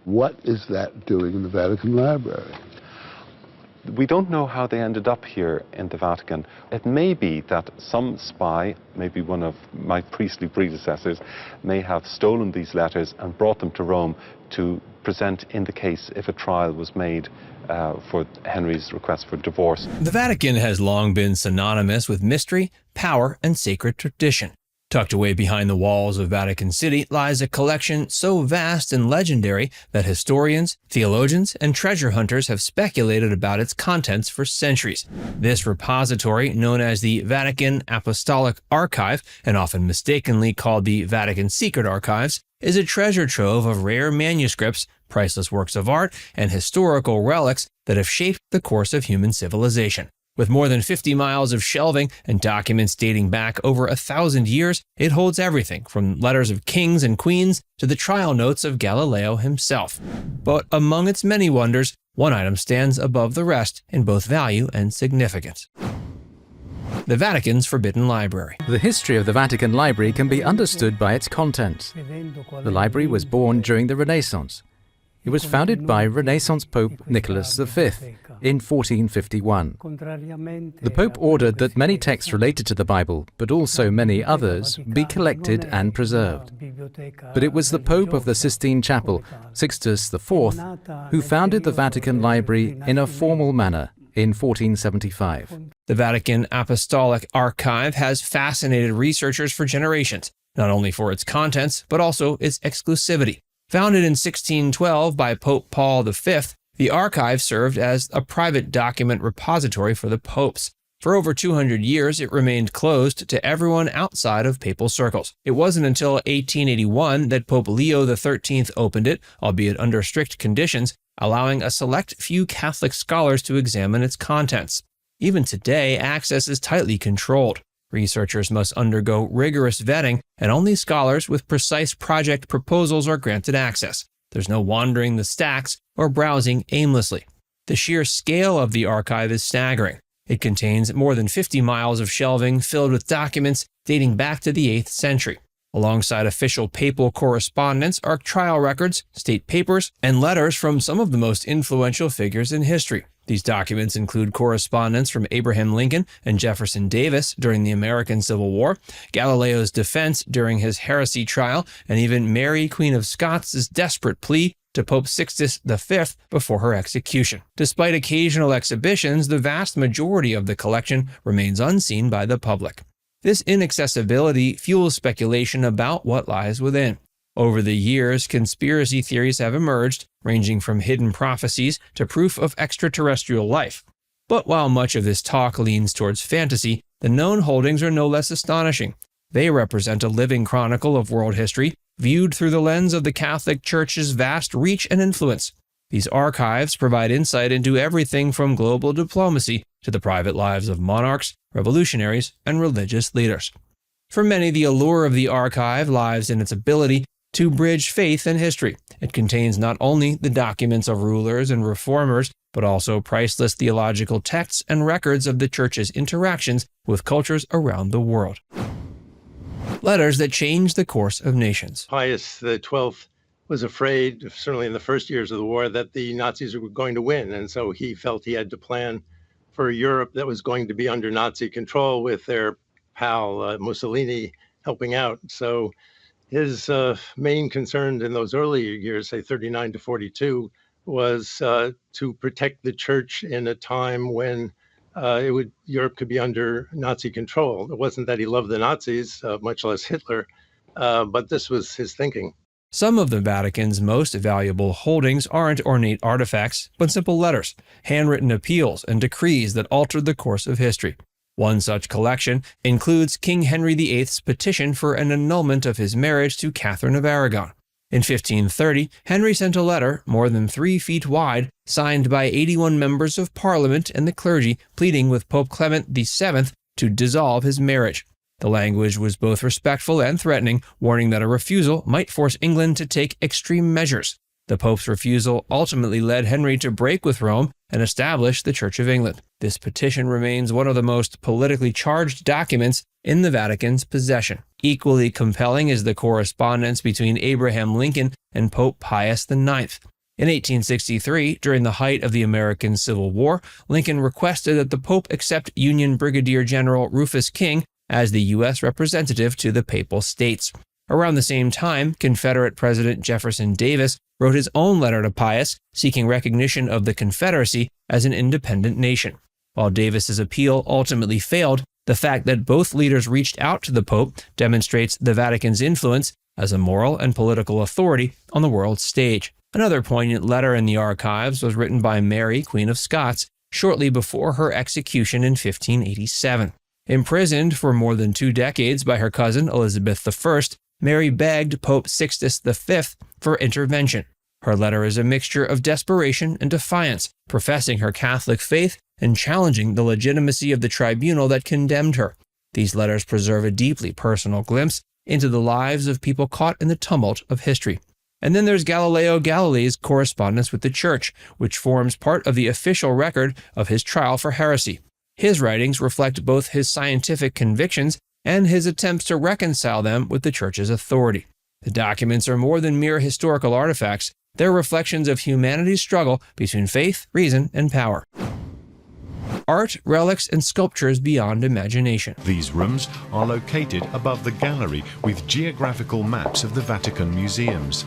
What is that doing in the Vatican Library? We don't know how they ended up here in the Vatican. It may be that some spy, maybe one of my priestly predecessors, may have stolen these letters and brought them to Rome to present in the case if a trial was made for Henry's request for divorce. The Vatican has long been synonymous with mystery, power, and sacred tradition. Tucked away behind the walls of Vatican City lies a collection so vast and legendary that historians, theologians, and treasure hunters have speculated about its contents for centuries. This repository, known as the Vatican Apostolic Archive, and often mistakenly called the Vatican Secret Archives, is a treasure trove of rare manuscripts, priceless works of art, and historical relics that have shaped the course of human civilization. With more than 50 miles of shelving and documents dating back over 1,000 years, it holds everything from letters of kings and queens to the trial notes of Galileo himself. But among its many wonders, one item stands above the rest in both value and significance: the Vatican's Forbidden Library. The history of the Vatican Library can be understood by its contents. The library was born during the Renaissance. It was founded by Renaissance Pope Nicholas V in 1451. The Pope ordered that many texts related to the Bible, but also many others, be collected and preserved. But it was the Pope of the Sistine Chapel, Sixtus IV, who founded the Vatican Library in a formal manner in 1475. The Vatican Apostolic Archive has fascinated researchers for generations, not only for its contents, but also its exclusivity. Founded in 1612 by Pope Paul V, the archive served as a private document repository for the popes. For over 200 years, it remained closed to everyone outside of papal circles. It wasn't until 1881 that Pope Leo XIII opened it, albeit under strict conditions, allowing a select few Catholic scholars to examine its contents. Even today, access is tightly controlled. Researchers must undergo rigorous vetting, and only scholars with precise project proposals are granted access. There's no wandering the stacks or browsing aimlessly. The sheer scale of the archive is staggering. It contains more than 50 miles of shelving filled with documents dating back to the 8th century. Alongside official papal correspondence are trial records, state papers, and letters from some of the most influential figures in history. These documents include correspondence from Abraham Lincoln and Jefferson Davis during the American Civil War, Galileo's defense during his heresy trial, and even Mary, Queen of Scots' desperate plea to Pope Sixtus V before her execution. Despite occasional exhibitions, the vast majority of the collection remains unseen by the public. This inaccessibility fuels speculation about what lies within. Over the years, conspiracy theories have emerged, ranging from hidden prophecies to proof of extraterrestrial life. But while much of this talk leans towards fantasy, the known holdings are no less astonishing. They represent a living chronicle of world history, viewed through the lens of the Catholic Church's vast reach and influence. These archives provide insight into everything from global diplomacy to the private lives of monarchs, revolutionaries, and religious leaders. For many, the allure of the archive lies in its ability to bridge faith and history. It contains not only the documents of rulers and reformers, but also priceless theological texts and records of the Church's interactions with cultures around the world. Letters that changed the course of nations. Pius XII was afraid, certainly in the first years of the war, that the Nazis were going to win, and so he felt he had to plan for a Europe that was going to be under Nazi control with their pal Mussolini helping out. So his main concern in those earlier years, say 39 to 42, was to protect the Church in a time when Europe could be under Nazi control. It wasn't that he loved the Nazis, much less Hitler, but this was his thinking. Some of the Vatican's most valuable holdings aren't ornate artifacts, but simple letters, handwritten appeals, and decrees that altered the course of history. One such collection includes King Henry VIII's petition for an annulment of his marriage to Catherine of Aragon. In 1530, Henry sent a letter, more than 3 feet wide, signed by 81 members of Parliament and the clergy, pleading with Pope Clement VII to dissolve his marriage. The language was both respectful and threatening, warning that a refusal might force England to take extreme measures. The Pope's refusal ultimately led Henry to break with Rome and establish the Church of England. This petition remains one of the most politically charged documents in the Vatican's possession. Equally compelling is the correspondence between Abraham Lincoln and Pope Pius IX. In 1863, during the height of the American Civil War, Lincoln requested that the Pope accept Union Brigadier General Rufus King as the U.S. representative to the Papal States. Around the same time, Confederate President Jefferson Davis wrote his own letter to Pius, seeking recognition of the Confederacy as an independent nation. While Davis's appeal ultimately failed, the fact that both leaders reached out to the Pope demonstrates the Vatican's influence as a moral and political authority on the world stage. Another poignant letter in the archives was written by Mary, Queen of Scots, shortly before her execution in 1587. Imprisoned for more than 2 decades by her cousin Elizabeth I, Mary begged Pope Sixtus V for intervention. Her letter is a mixture of desperation and defiance, professing her Catholic faith and challenging the legitimacy of the tribunal that condemned her. These letters preserve a deeply personal glimpse into the lives of people caught in the tumult of history. And then there's Galileo Galilei's correspondence with the Church, which forms part of the official record of his trial for heresy. His writings reflect both his scientific convictions and his attempts to reconcile them with the Church's authority. The documents are more than mere historical artifacts. They're reflections of humanity's struggle between faith, reason, and power. Art, relics, and sculptures beyond imagination. These rooms are located above the gallery with geographical maps of the Vatican museums.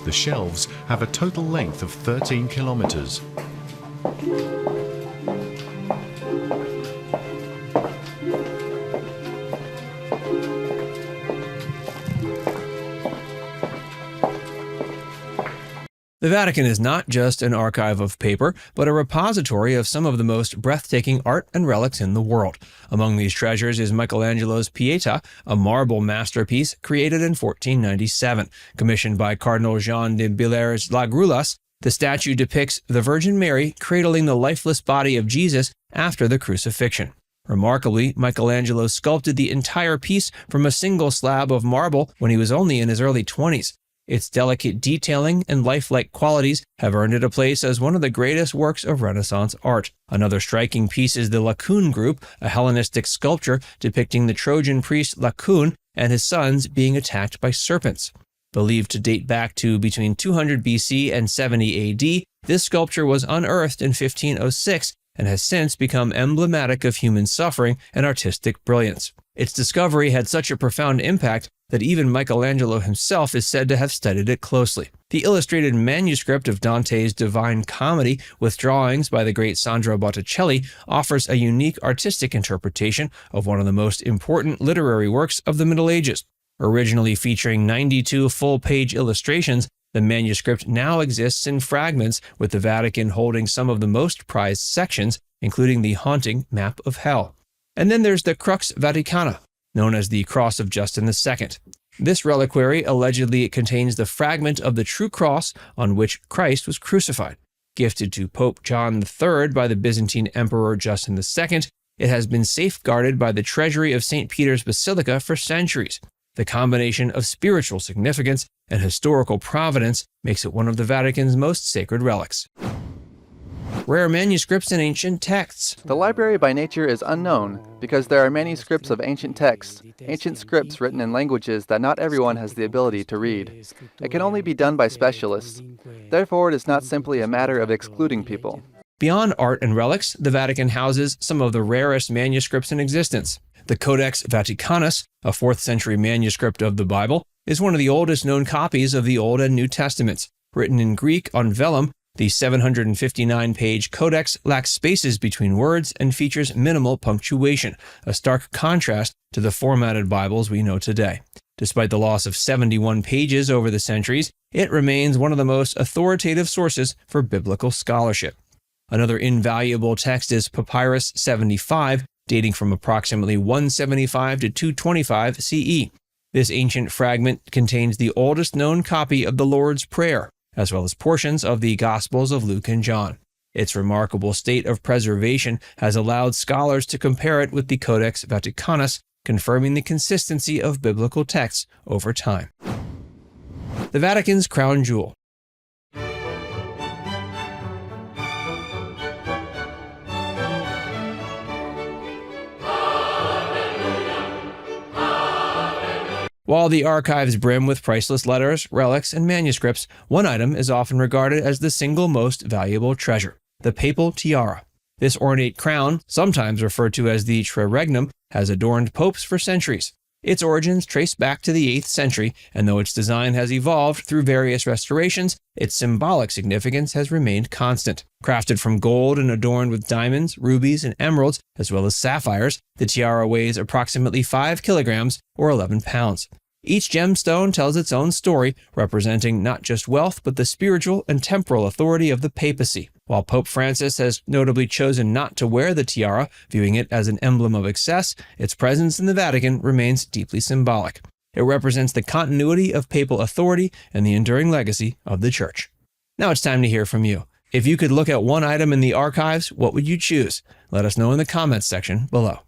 The shelves have a total length of 13 kilometers. The Vatican is not just an archive of paper, but a repository of some of the most breathtaking art and relics in the world. Among these treasures is Michelangelo's Pietà, a marble masterpiece created in 1497. Commissioned by Cardinal Jean de Villers-Lagrulas, the statue depicts the Virgin Mary cradling the lifeless body of Jesus after the crucifixion. Remarkably, Michelangelo sculpted the entire piece from a single slab of marble when he was only in his early 20s. Its delicate detailing and lifelike qualities have earned it a place as one of the greatest works of Renaissance art. Another striking piece is the Laocoon group, a Hellenistic sculpture depicting the Trojan priest Laocoon and his sons being attacked by serpents. Believed to date back to between 200 BC and 70 AD, this sculpture was unearthed in 1506 and has since become emblematic of human suffering and artistic brilliance. Its discovery had such a profound impact that even Michelangelo himself is said to have studied it closely. The illustrated manuscript of Dante's Divine Comedy, with drawings by the great Sandro Botticelli, offers a unique artistic interpretation of one of the most important literary works of the Middle Ages. Originally featuring 92 full-page illustrations, the manuscript now exists in fragments, with the Vatican holding some of the most prized sections, including the haunting Map of Hell. And then there's the Crux Vaticana, known as the Cross of Justin II. This reliquary allegedly contains the fragment of the true cross on which Christ was crucified. Gifted to Pope John III by the Byzantine Emperor Justin II, it has been safeguarded by the treasury of St. Peter's Basilica for centuries. The combination of spiritual significance and historical provenance makes it one of the Vatican's most sacred relics. Rare manuscripts and ancient texts. The library by nature is unknown because there are manuscripts of ancient texts, ancient scripts written in languages that not everyone has the ability to read. It can only be done by specialists. Therefore, it is not simply a matter of excluding people. Beyond art and relics, the Vatican houses some of the rarest manuscripts in existence. The Codex Vaticanus, a 4th century manuscript of the Bible, is one of the oldest known copies of the Old and New Testaments. Written in Greek on vellum, the 759-page codex lacks spaces between words and features minimal punctuation, a stark contrast to the formatted Bibles we know today. Despite the loss of 71 pages over the centuries, it remains one of the most authoritative sources for biblical scholarship. Another invaluable text is Papyrus 75, dating from approximately 175 to 225 CE. This ancient fragment contains the oldest known copy of the Lord's Prayer, as well as portions of the Gospels of Luke and John. Its remarkable state of preservation has allowed scholars to compare it with the Codex Vaticanus, confirming the consistency of biblical texts over time. The Vatican's crown jewel. While the archives brim with priceless letters, relics, and manuscripts, one item is often regarded as the single most valuable treasure: the papal tiara. This ornate crown, sometimes referred to as the triregnum, has adorned popes for centuries. Its origins trace back to the 8th century, and though its design has evolved through various restorations, its symbolic significance has remained constant. Crafted from gold and adorned with diamonds, rubies, and emeralds, as well as sapphires, the tiara weighs approximately 5 kilograms or 11 pounds. Each gemstone tells its own story, representing not just wealth, but the spiritual and temporal authority of the papacy. While Pope Francis has notably chosen not to wear the tiara, viewing it as an emblem of excess, its presence in the Vatican remains deeply symbolic. It represents the continuity of papal authority and the enduring legacy of the Church. Now it's time to hear from you. If you could look at one item in the archives, what would you choose? Let us know in the comments section below.